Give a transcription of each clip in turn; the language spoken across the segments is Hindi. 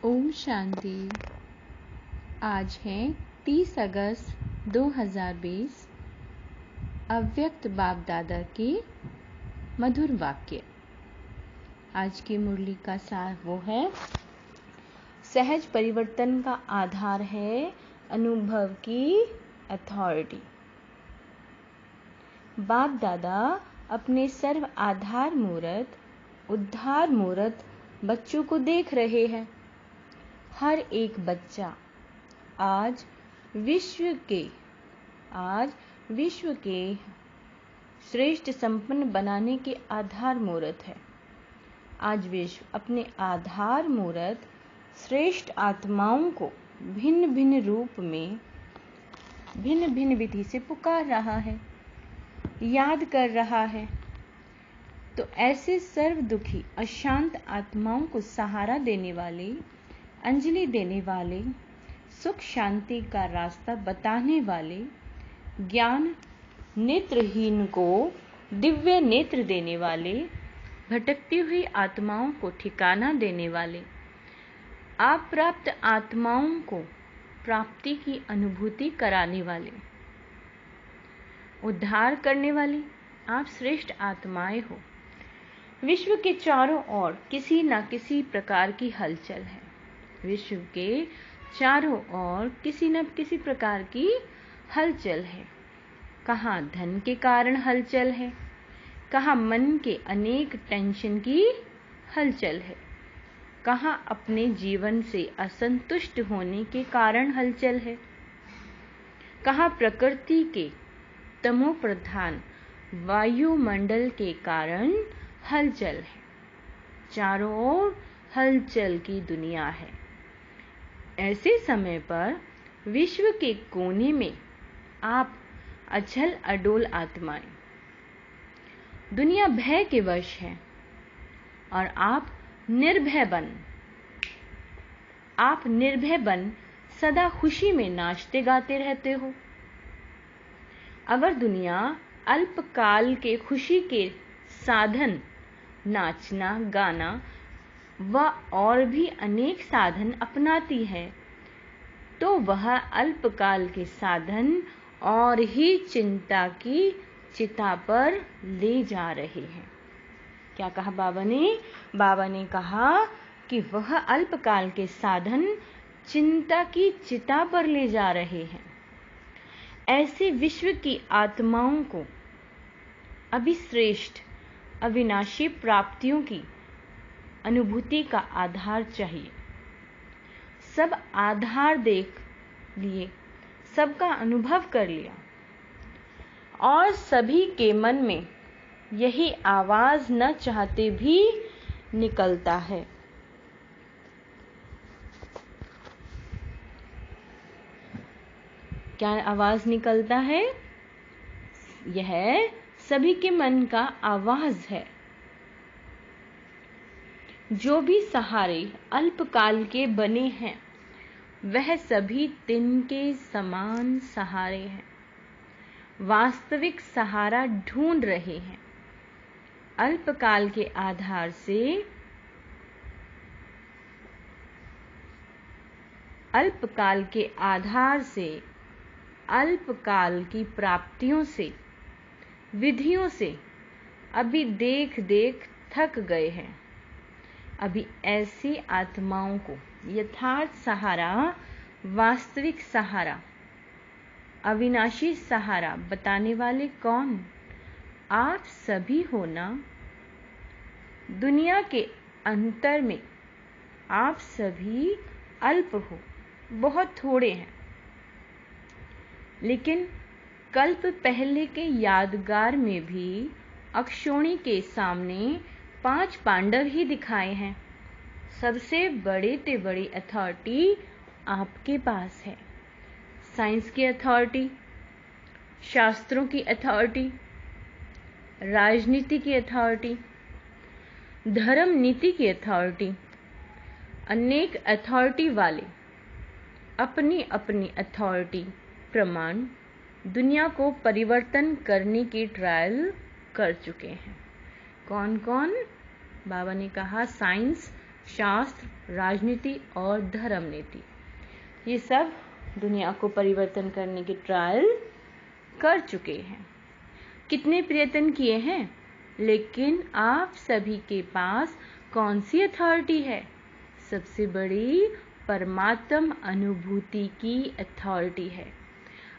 ओम शांति। आज है 30 अगस्त 2020। अव्यक्त बाप दादा के मधुर वाक्य। आज की मुरली का सार वो है, सहज परिवर्तन का आधार है अनुभव की अथॉरिटी। बाप दादा अपने सर्व आधार मूर्त, उद्धार मूर्त बच्चों को देख रहे हैं। हर एक बच्चा आज विश्व के श्रेष्ठ संपन्न बनाने के आधार मूर्त है। आज विश्व अपने आधार मूर्त श्रेष्ठ आत्माओं को भिन्न भिन्न रूप में भिन्न भिन्न विधि से पुकार रहा है, याद कर रहा है। तो ऐसे सर्व दुखी अशांत आत्माओं को सहारा देने वाले, अंजलि देने वाले, सुख शांति का रास्ता बताने वाले, ज्ञान नेत्रहीन को दिव्य नेत्र देने वाले, भटकती हुई आत्माओं को ठिकाना देने वाले, अप्राप्त आत्माओं को प्राप्ति की अनुभूति कराने वाले, उद्धार करने वाली आप श्रेष्ठ आत्माएं हो। विश्व के चारों ओर किसी न किसी प्रकार की हलचल है। विश्व के चारों ओर किसी न किसी प्रकार की हलचल है। कहाँ धन के कारण हलचल है, कहाँ मन के अनेक टेंशन की हलचल है, कहाँ अपने जीवन से असंतुष्ट होने के कारण हलचल है, कहाँ प्रकृति के तमो प्रधान वायुमंडल के कारण हलचल है। चारों ओर हलचल की दुनिया है। ऐसे समय पर विश्व के कोने में आप अचल अडोल आत्माएं, दुनिया भय के वश है और आप निर्भय बन सदा खुशी में नाचते गाते रहते हो। अगर दुनिया अल्पकाल के खुशी के साधन नाचना, गाना व और भी अनेक साधन अपनाती है, तो वह अल्पकाल के साधन और ही चिंता की चिता पर ले जा रहे हैं। क्या कहा बाबा ने? बाबा ने कहा कि वह अल्पकाल के साधन चिंता की चिता पर ले जा रहे हैं। ऐसे विश्व की आत्माओं को अभी श्रेष्ठ अविनाशी प्राप्तियों की अनुभूति का आधार चाहिए। सब आधार देख लिए, सबका अनुभव कर लिया और सभी के मन में यही आवाज न चाहते भी निकलता है। क्या आवाज निकलता है? यह सभी के मन का आवाज है। जो भी सहारे अल्पकाल के बने हैं, वह सभी तिनके समान सहारे हैं। वास्तविक सहारा ढूंढ रहे हैं। अल्पकाल के आधार से, अल्पकाल के आधार से, अल्पकाल की प्राप्तियों से, विधियों से अभी देख देख थक गए हैं। अभी ऐसी आत्माओं को यथार्थ सहारा, वास्तविक सहारा, अविनाशी सहारा बताने वाले कौन? आप सभी हो ना। दुनिया के अंतर में आप सभी अल्प हो, बहुत थोड़े हैं। लेकिन कल्प पहले के यादगार में भी अक्षोणी के सामने 5 पांडव ही दिखाए हैं। सबसे बड़े ते बड़ी अथॉरिटी आपके पास है। साइंस की अथॉरिटी, शास्त्रों की अथॉरिटी, राजनीति की अथॉरिटी, धर्म नीति की अथॉरिटी। अनेक अथॉरिटी वाले अपनी अपनी अथॉरिटी प्रमाण दुनिया को परिवर्तन करने की ट्रायल कर चुके हैं। कौन कौन? बाबा ने कहा साइंस, शास्त्र, राजनीति और धर्म नीति, ये सब दुनिया को परिवर्तन करने के ट्रायल कर चुके हैं। कितने प्रयत्न किए हैं, लेकिन आप सभी के पास कौन सी अथॉरिटी है? सबसे बड़ी परमात्म अनुभूति की अथॉरिटी है।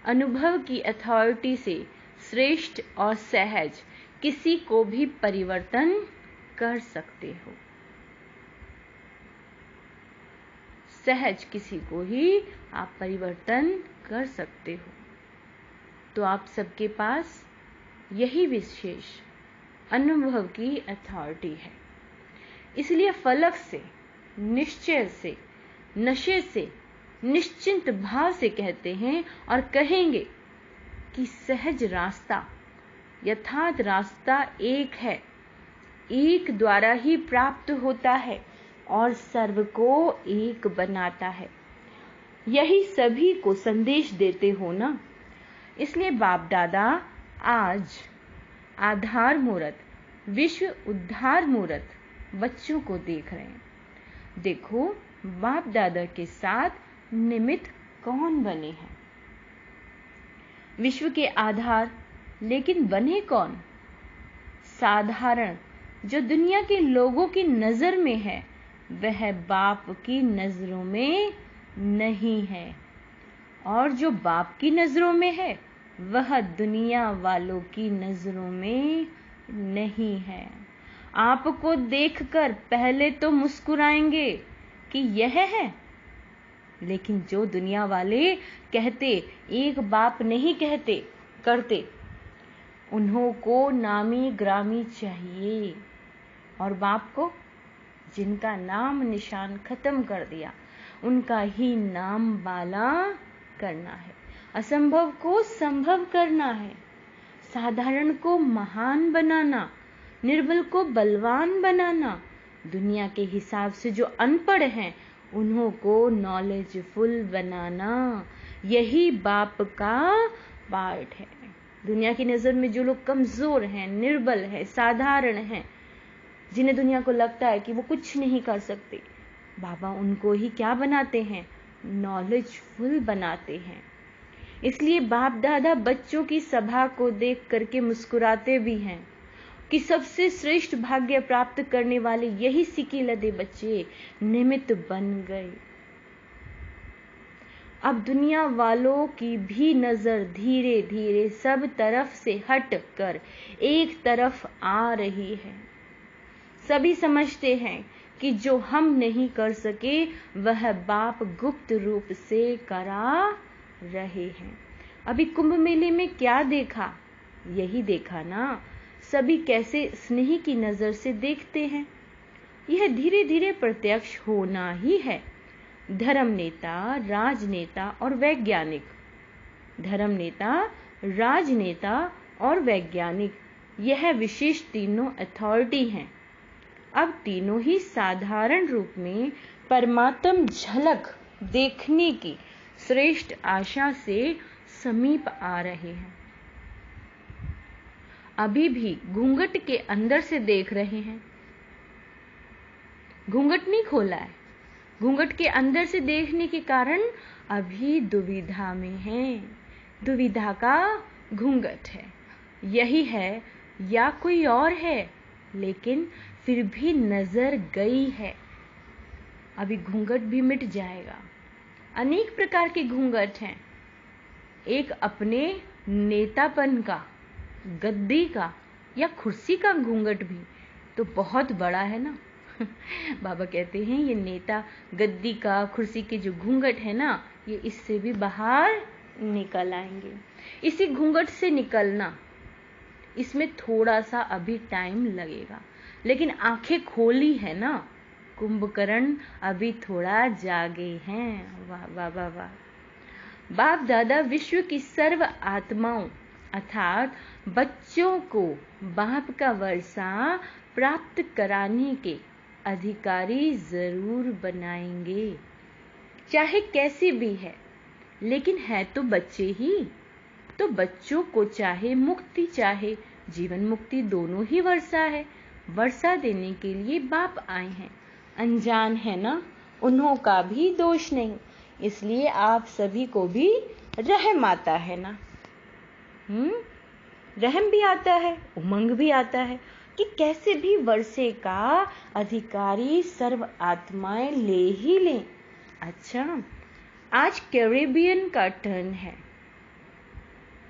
अनुभव की अथॉरिटी से श्रेष्ठ और सहज किसी को भी परिवर्तन कर सकते हो। सहज किसी को ही आप परिवर्तन कर सकते हो। तो आप सबके पास यही विशेष अनुभव की अथॉरिटी है। इसलिए फलक से, निश्चय से, नशे से, निश्चिंत भाव से कहते हैं और कहेंगे कि सहज रास्ता, यथार्थ रास्ता एक है, एक द्वारा ही प्राप्त होता है और सर्व को एक बनाता है। यही सभी को संदेश देते हो ना। इसलिए बाप दादा आज आधार मूर्त, विश्व उद्धार मूर्त बच्चों को देख रहे हैं। देखो बाप दादा के साथ निमित्त कौन बने हैं? विश्व के आधार, लेकिन बने कौन? साधारण, जो दुनिया के लोगों की नजर में है वह बाप की नजरों में नहीं है, और जो बाप की नजरों में है वह दुनिया वालों की नजरों में नहीं है। आपको देखकर पहले तो मुस्कुराएंगे कि यह है, लेकिन जो दुनिया वाले कहते, एक बाप नहीं कहते करते, उन्हों को नामी ग्रामी चाहिए, और बाप को जिनका नाम निशान खत्म कर दिया उनका ही नाम बाला करना है। असंभव को संभव करना है, साधारण को महान बनाना, निर्बल को बलवान बनाना, दुनिया के हिसाब से जो अनपढ़ हैं उन्हों को नॉलेजफुल बनाना, यही बाप का पार्ट है। दुनिया की नजर में जो लोग कमजोर हैं, निर्बल हैं, साधारण हैं, जिन्हें दुनिया को लगता है कि वो कुछ नहीं कर सकते, बाबा उनको ही क्या बनाते हैं? नॉलेजफुल बनाते हैं। इसलिए बाप दादा बच्चों की सभा को देख करके मुस्कुराते भी हैं कि सबसे श्रेष्ठ भाग्य प्राप्त करने वाले यही सिकी लदे बच्चे निमित्त बन गए। अब दुनिया वालों की भी नजर धीरे धीरे सब तरफ से हट कर एक तरफ आ रही है। सभी समझते हैं कि जो हम नहीं कर सके वह बाप गुप्त रूप से करा रहे हैं। अभी कुंभ मेले में क्या देखा? यही देखा ना, सभी कैसे स्नेह की नजर से देखते हैं। यह धीरे धीरे प्रत्यक्ष होना ही है। धर्म नेता, राजनेता और वैज्ञानिक, धर्म नेता, राजनेता और वैज्ञानिक, यह विशेष तीनों अथॉरिटी हैं। अब तीनों ही साधारण रूप में परमात्म झलक देखने की श्रेष्ठ आशा से समीप आ रहे हैं। अभी भी घूंघट के अंदर से देख रहे हैं, घूंघट नहीं खोला है। घूंघट के अंदर से देखने के कारण अभी दुविधा में हैं। दुविधा का घूंघट है, यही है या कोई और है, लेकिन फिर भी नजर गई है। अभी घूंघट भी मिट जाएगा। अनेक प्रकार के घूंघट हैं। एक अपने नेतापन का, गद्दी का या कुर्सी का घूंघट भी तो बहुत बड़ा है ना। बाबा कहते हैं ये नेता, गद्दी का, कुर्सी के जो घूंघट है ना, ये इससे भी बाहर निकल आएंगे। इसी घूंघट से निकलना, इसमें थोड़ा सा अभी टाइम लगेगा, लेकिन आंखें खोली है ना, कुंभकर्ण अभी थोड़ा जागे हैं। वाह वाह वाह वाह। बाप दादा विश्व की सर्व आत्माओं अर्थात बच्चों को बाप का वर्षा प्राप्त कराने के अधिकारी जरूर बनाएंगे, चाहे कैसी भी है, लेकिन है तो बच्चे ही। तो बच्चों को चाहे मुक्ति चाहे जीवन मुक्ति दोनों ही वर्षा है। वर्षा देने के लिए बाप आए हैं। अनजान है ना, उन्हों का भी दोष नहीं, इसलिए आप सभी को भी रहम आता है ना। रहम भी आता है, उमंग भी आता है कि कैसे भी वर्षे का अधिकारी सर्व आत्माएं ले ही लें। अच्छा, आज कैरेबियन का टर्न है।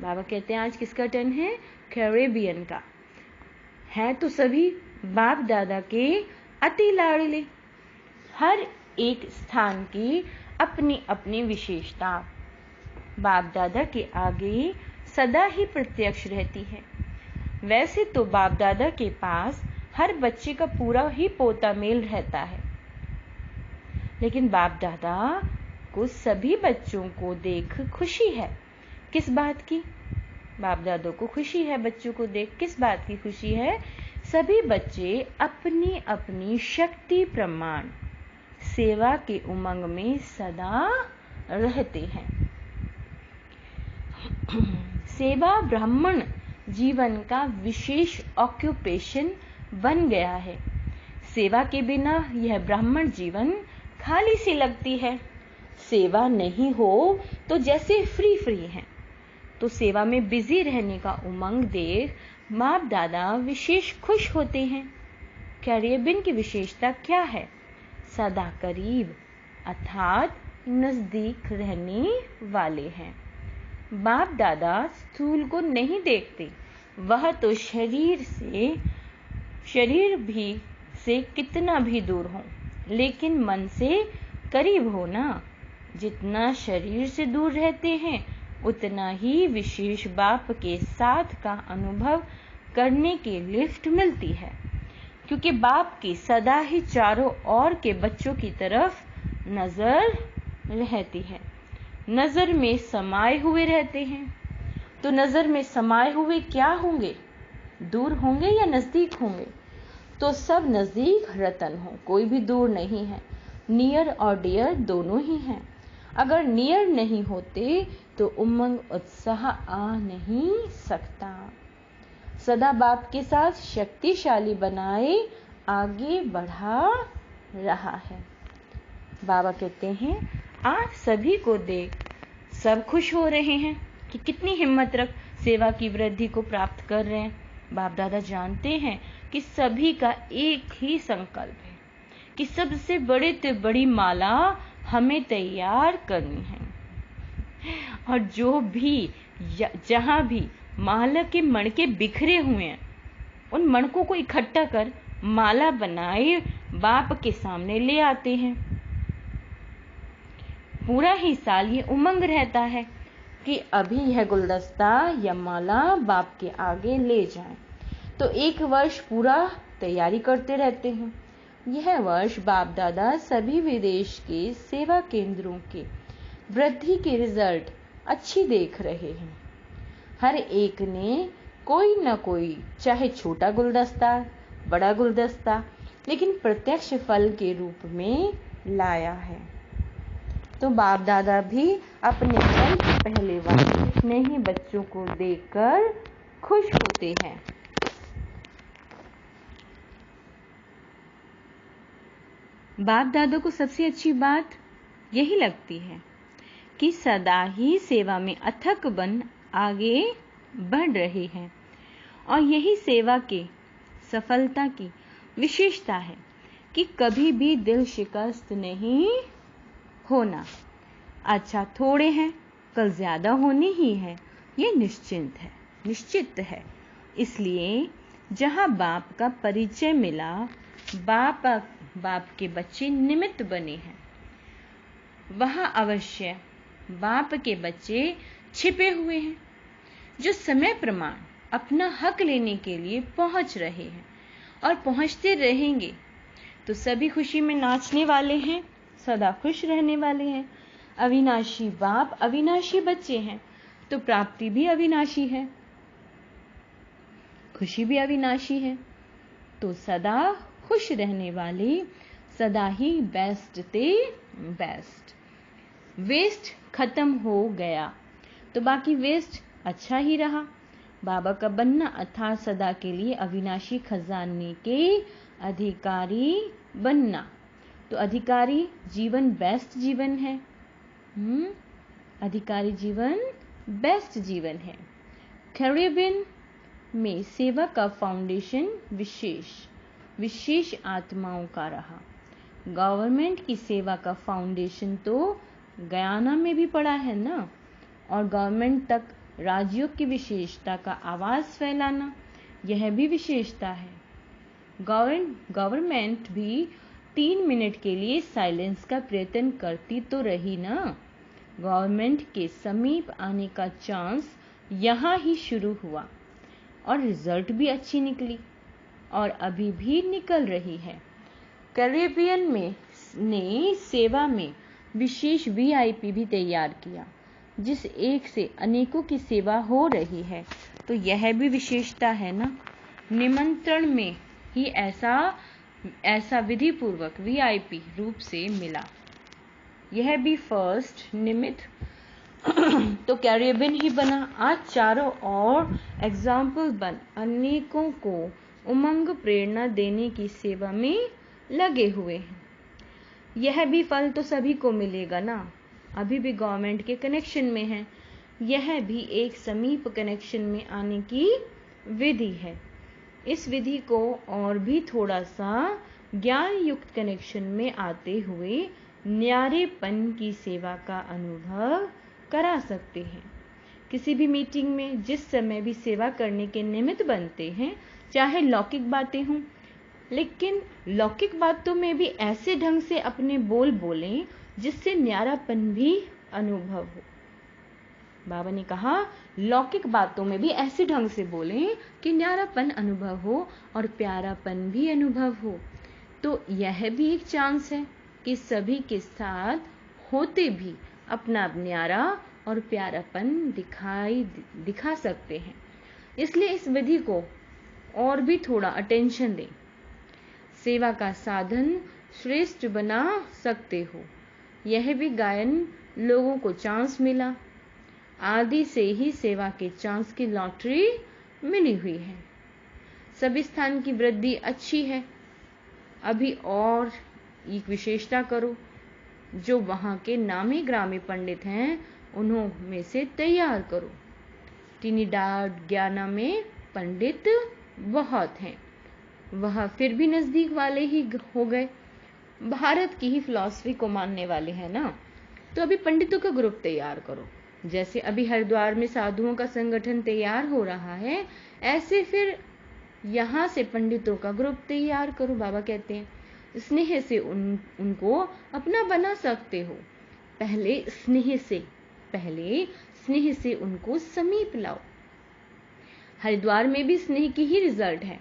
बाबा कहते हैं आज किसका टर्न है? कैरेबियन का है। तो सभी बाप दादा के अति लाडले। हर एक स्थान की अपनी अपनी विशेषता बाप दादा के आगे सदा ही प्रत्यक्ष रहती है। वैसे तो बाप दादा के पास हर बच्चे का पूरा ही पोता मेल रहता है, लेकिन बाप दादा को सभी बच्चों को देख खुशी है। किस बात की? बाप दादा को खुशी है बच्चों को देख। किस बात की खुशी है? सभी बच्चे अपनी अपनी शक्ति प्रमाण सेवा के उमंग में सदा रहते हैं। सेवा ब्राह्मण जीवन का विशेष ऑक्यूपेशन बन गया है। सेवा के बिना यह ब्राह्मण जीवन खाली सी लगती है। सेवा नहीं हो तो जैसे फ्री है। तो सेवा में बिजी रहने का उमंग देख बाप दादा विशेष खुश होते हैं। कैरेबियन की विशेषता क्या है? सदा करीब अर्थात नजदीक रहने वाले हैं। बाप दादा स्थूल को नहीं देखते, वह तो शरीर भी से कितना भी दूर हो, लेकिन मन से करीब हो ना। जितना शरीर से दूर रहते हैं उतना ही विशेष बाप के साथ का अनुभव करने की लिफ्ट मिलती है, क्योंकि बाप की सदा ही चारों ओर के बच्चों की तरफ नजर रहती है। नजर में समाये हुए रहते हैं। तो नजर में समाये हुए क्या होंगे? दूर होंगे या नजदीक होंगे? तो सब नजदीक रतन हो, कोई भी दूर नहीं है। नियर और डियर दोनों ही हैं। अगर नियर नहीं होते तो उमंग उत्साह आ नहीं सकता। सदा बाप के साथ शक्तिशाली बनाए आगे बढ़ा रहा है। बाबा कहते हैं आप सभी को देख सब खुश हो रहे हैं कि कितनी हिम्मत रख सेवा की वृद्धि को प्राप्त कर रहे हैं। बाप दादा जानते हैं कि सभी का एक ही संकल्प है कि सबसे बड़े से बड़ी माला हमें तैयार करनी है, और जो भी जहां भी माला के मणके बिखरे हुए हैं उन मणकों को इकट्ठा कर माला बनाए बाप के सामने ले आते हैं। पूरा ही साल ये उमंग रहता है कि अभी यह गुलदस्ता या माला बाप के आगे ले जाएं। तो एक वर्ष पूरा तैयारी करते रहते हैं। यह वर्ष बाप दादा सभी विदेश के सेवा केंद्रों के वृद्धि के रिजल्ट अच्छी देख रहे हैं। हर एक ने कोई न कोई, चाहे छोटा गुलदस्ता बड़ा गुलदस्ता, लेकिन प्रत्यक्ष फल के रूप में लाया है। तो बाप दादा भी अपने फल के पहले वाले इतने ही बच्चों को देखकर खुश होते हैं। बाप दादा को सबसे अच्छी बात यही लगती है कि सदा ही सेवा में अथक बन आगे बढ़ रहे हैं, और यही सेवा के सफलता की विशेषता है कि कभी भी दिल शिकस्त नहीं होना। अच्छा थोड़े हैं, कल ज्यादा होने ही है, ये निश्चित है। इसलिए जहां बाप का परिचय मिला, बाप के बच्चे निमित्त बने हैं, वहां अवश्य बाप के बच्चे छिपे हुए हैं, जो समय प्रमाण अपना हक लेने के लिए पहुंच रहे हैं और पहुंचते रहेंगे। तो सभी खुशी में नाचने वाले हैं, सदा खुश रहने वाले हैं। अविनाशी बाप अविनाशी बच्चे हैं, तो प्राप्ति भी अविनाशी है, खुशी भी अविनाशी है। तो सदा खुश रहने वाले सदा ही बेस्ट थे बेस्ट। वेस्ट खत्म हो गया तो बाकी वेस्ट अच्छा ही रहा। बाबा का बनना अर्थात सदा के लिए अविनाशी खजाने के अधिकारी बनना। तो अधिकारी जीवन बेस्ट जीवन है। अधिकारी जीवन बेस्ट जीवन है। कैरेबियन में सेवा का फाउंडेशन विशेष आत्माओं का रहा। गवर्नमेंट की सेवा का फाउंडेशन तो गयाना में भी पड़ा है ना, और गवर्नमेंट तक राजयोग की विशेषता का आवाज फैलाना, यह भी विशेषता है। गवर्नमेंट भी 3 मिनट के लिए साइलेंस का प्रयत्न करती तो रही ना। गवर्नमेंट के समीप आने का चांस यहाँ ही शुरू हुआ और रिजल्ट भी अच्छी निकली और अभी भी निकल रही है। कैरेबियन ने सेवा में विशेष वीआईपी भी तैयार किया, जिस एक से अनेकों की सेवा हो रही है, तो यह भी विशेषता है ना। निमंत्रण में ही ऐसा विधि पूर्वक वीआईपी रूप से मिला, यह भी फर्स्ट निमित्त तो कैरेबियन ही बना। आज चारों ओर एग्जाम्पल बन अनेकों को उमंग प्रेरणा देने की सेवा में लगे हुए हैं। यह भी फल तो सभी को मिलेगा ना। अभी भी गवर्नमेंट के कनेक्शन में है, यह भी एक समीप कनेक्शन में आने की विधि है। इस विधि को और भी थोड़ा सा ज्ञान युक्त कनेक्शन में आते हुए न्यारेपन की सेवा का अनुभव करा सकते हैं। किसी भी मीटिंग में जिस समय भी सेवा करने के निमित्त बनते हैं, चाहे लौकिक बातें हों, लेकिन लौकिक बातों में भी ऐसे ढंग से अपने बोल बोलें जिससे न्यारापन भी अनुभव हो। बाबा ने कहा लौकिक बातों में भी ऐसे ढंग से बोलें कि न्यारापन अनुभव हो और प्यारापन भी अनुभव हो। तो यह भी एक चांस है कि सभी के साथ होते भी अपना न्यारा और प्यारापन दिखा सकते हैं। इसलिए इस विधि को और भी थोड़ा अटेंशन दें। सेवा का साधन श्रेष्ठ बना सकते हो। यह भी गायन लोगों को चांस मिला। आदि से ही सेवा के चांस की लॉटरी मिली हुई है। सभी स्थान की वृद्धि अच्छी है। अभी और एक विशेषता करो, जो वहां के नामी ग्रामी पंडित हैं उन्हों में से तैयार करो। ट्रिनिडाड ग्याना में पंडित बहुत हैं, वह फिर भी नजदीक वाले ही हो गए। भारत की ही फिलॉसफी को मानने वाले हैं ना, तो अभी पंडितों का ग्रुप तैयार करो। जैसे अभी हरिद्वार में साधुओं का संगठन तैयार हो रहा है, ऐसे फिर यहाँ से पंडितों का ग्रुप तैयार करो। बाबा कहते हैं स्नेह से उनको अपना बना सकते हो। पहले स्नेह से उनको समीप लाओ। हरिद्वार में भी स्नेह की ही रिजल्ट है।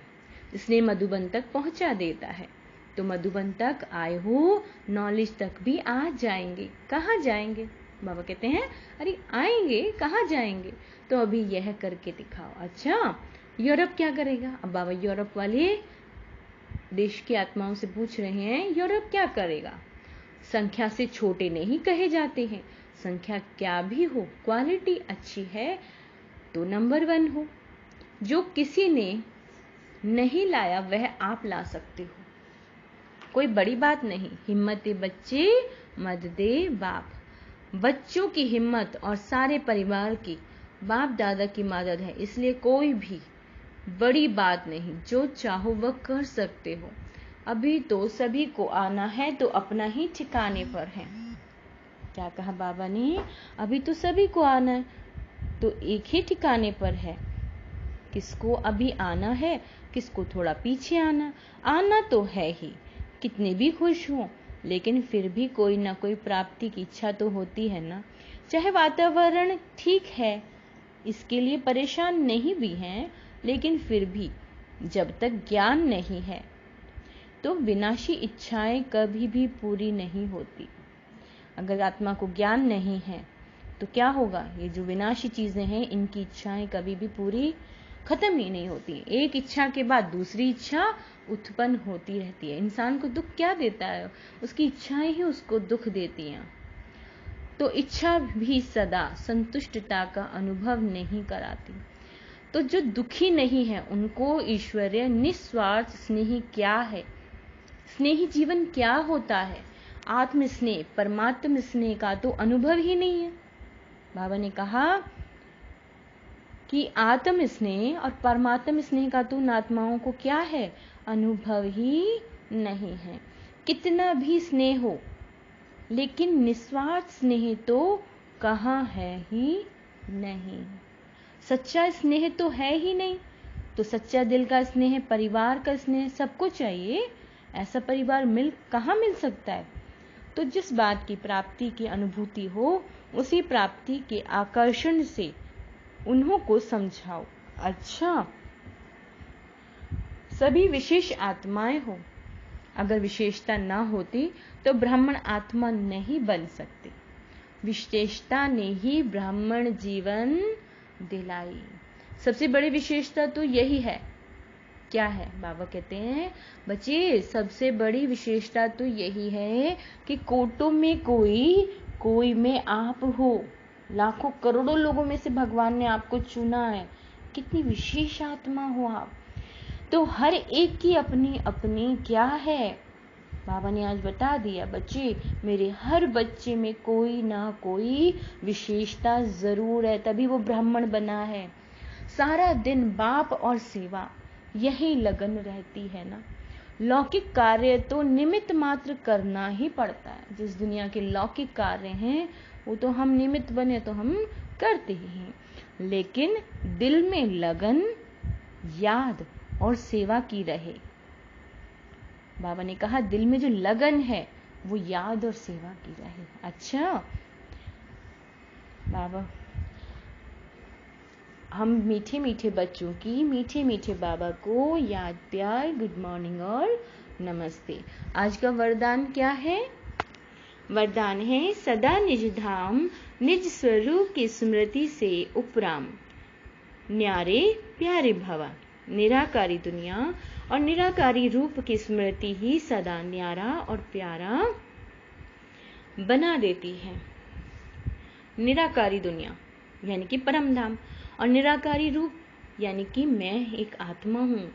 स्नेह मधुबन तक पहुंचा देता है, तो मधुबन तक आए हो नॉलेज तक भी आ जाएंगे। कहाँ जाएंगे? बाबा कहते हैं अरे आएंगे, कहाँ जाएंगे? तो अभी यह करके दिखाओ। अच्छा यूरोप क्या करेगा? अब बाबा यूरोप वाले देश की आत्माओं से पूछ रहे हैं यूरोप क्या करेगा? संख्या से छोटे नहीं कहे जाते हैं। संख्या क्या भी हो, क्वालिटी अच्छी है तो नंबर 1 हो। जो किसी ने नहीं लाया वह आप ला सकते हो, कोई बड़ी बात नहीं। हिम्मत बच्चे मत दे बाप। बच्चों की हिम्मत और सारे परिवार की बाप दादा की मदद है, इसलिए कोई भी बड़ी बात नहीं। जो चाहो वह कर सकते हो। अभी तो सभी को आना है तो अपना ही ठिकाने पर है। क्या कहा बाबा ने? अभी तो सभी को आना है तो एक ही ठिकाने पर है। किसको अभी आना है, किसको थोड़ा पीछे आना तो है ही। कितने भी खुश हो, लेकिन फिर भी कोई ना कोई प्राप्ति की इच्छा तो होती है ना। चाहे वातावरण ठीक है, इसके लिए परेशान नहीं भी हैं, लेकिन फिर भी जब तक ज्ञान नहीं है तो विनाशी इच्छाएं कभी भी पूरी नहीं होती। अगर आत्मा को ज्ञान नहीं है तो क्या होगा? ये जो विनाशी चीजें हैं, इनकी इच्छाएं कभी भी पूरी खत्म ही नहीं होती। एक इच्छा के बाद दूसरी इच्छा उत्पन्न होती रहती है। इंसान को दुख क्या देता है? उसकी इच्छाएं ही उसको दुख देती हैं। तो इच्छा भी सदा संतुष्टता का अनुभव नहीं कराती। तो जो दुखी नहीं है उनको ईश्वरीय निस्वार्थ स्नेह क्या है? स्नेही जीवन क्या होता है? आत्म स्नेह, परमात्म स्नेह का तो अनुभव ही नहीं है। बाबा ने कहा कि आत्म स्नेह और परमात्म स्नेह का तो उन आत्माओं को क्या है? अनुभव ही नहीं है। कितना भी स्नेह हो, लेकिन निस्वार्थ स्नेह तो कहाँ है ही नहीं। सच्चा स्नेह तो है ही नहीं। तो सच्चा दिल का स्नेह, परिवार का स्नेह, सबको चाहिए। ऐसा परिवार कहाँ मिल सकता है? तो जिस बात की प्राप्ति की अनुभूति हो, उसी प्राप्ति के आकर्षण से उन्हों को समझाओ। अच्छा, सभी विशेष आत्माएं हो, अगर विशेषता ना होती तो ब्राह्मण आत्मा नहीं बन सकते। विशेषता ने ही ब्राह्मण जीवन दिलाई। सबसे बड़ी विशेषता तो यही है। क्या है? बाबा कहते हैं, बच्चे सबसे बड़ी विशेषता तो यही है कि कोटों में कोई में आप हो। लाखों करोड़ों लोगों में से भगवान ने आपको चुना है। कितनी विशेष आत्मा हो आप। तो हर एक की अपनी अपनी क्या है? बाबा ने आज बता दिया, बच्चे मेरे हर बच्चे में कोई ना कोई विशेषता जरूर है, तभी वो ब्राह्मण बना है। सारा दिन बाप और सेवा, यही लगन रहती है ना। लौकिक कार्य तो निमित्त मात्र करना ही पड़ता है। जिस दुनिया के लौकिक कार्य हैं वो तो हम निमित्त बने तो हम करते ही हैं, लेकिन दिल में लगन, याद और सेवा की रहे। बाबा ने कहा दिल में जो लगन है वो याद और सेवा की रहे। अच्छा बाबा, हम मीठे मीठे बच्चों की मीठे मीठे बाबा को याद, प्यार, गुड मॉर्निंग और नमस्ते। आज का वरदान क्या है? वरदान है, सदा निज धाम निज स्वरूप की स्मृति से उपराम, न्यारे प्यारे भवा। निराकारी दुनिया और निराकारी रूप की स्मृति ही सदा न्यारा और प्यारा बना देती है। निराकारी दुनिया यानी कि परम धाम, और निराकारी रूप यानी कि मैं एक आत्मा हूँ,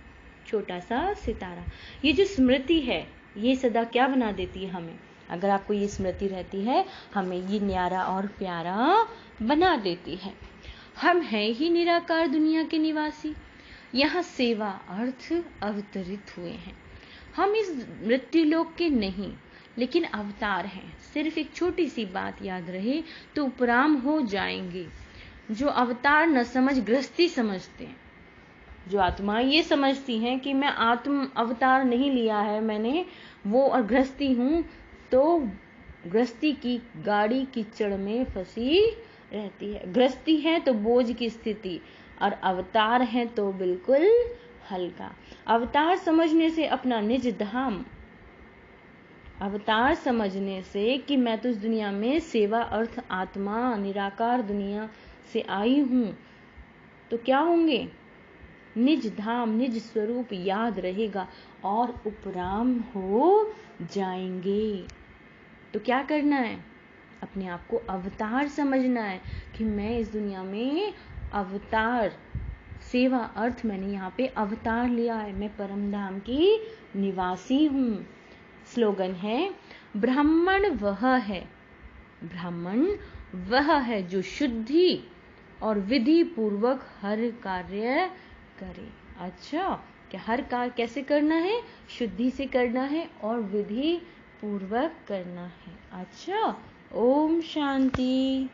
छोटा सा सितारा। ये जो स्मृति है ये सदा क्या बना देती है हमें? अगर आपको ये स्मृति रहती है, हमें ये न्यारा और प्यारा बना देती है। हम हैं ही निराकार दुनिया के निवासी। यहाँ सेवा अर्थ अवतरित हुए हैं। हम इस मृत्युलोक के नहीं, लेकिन अवतार हैं। सिर्फ एक छोटी सी बात याद रहे तो उपराम हो जाएंगे। जो अवतार न समझ गृहस्थी समझते हैं, जो आत्माएं ये समझती हैं कि मैं आत्म अवतार नहीं लिया है मैंने, वो और गृहस्थी हूँ, तो गृहस्थी की गाड़ी कीचड़ में फंसी रहती है। गृहस्थी है तो बोझ की स्थिति, और अवतार है तो बिल्कुल हल्का। अवतार समझने से अपना निज धाम, अवतार समझने से कि मैं तो इस दुनिया में सेवा अर्थ आत्मा निराकार दुनिया से आई हूं, तो क्या होंगे? निज धाम निज स्वरूप याद रहेगा और उपराम हो जाएंगे। तो क्या करना है? अपने आप को अवतार समझना है कि मैं इस दुनिया में अवतार, सेवा अर्थ मैंने यहाँ पे अवतार लिया है, मैं परम धाम की निवासी हूँ। स्लोगन है, ब्राह्मण वह है, ब्राह्मण वह है जो शुद्धि और विधि पूर्वक हर कार्य करे। अच्छा, क्या हर कार्य कैसे करना है? शुद्धि से करना है और विधि पूर्वक करना है। अच्छा, ओम शांति।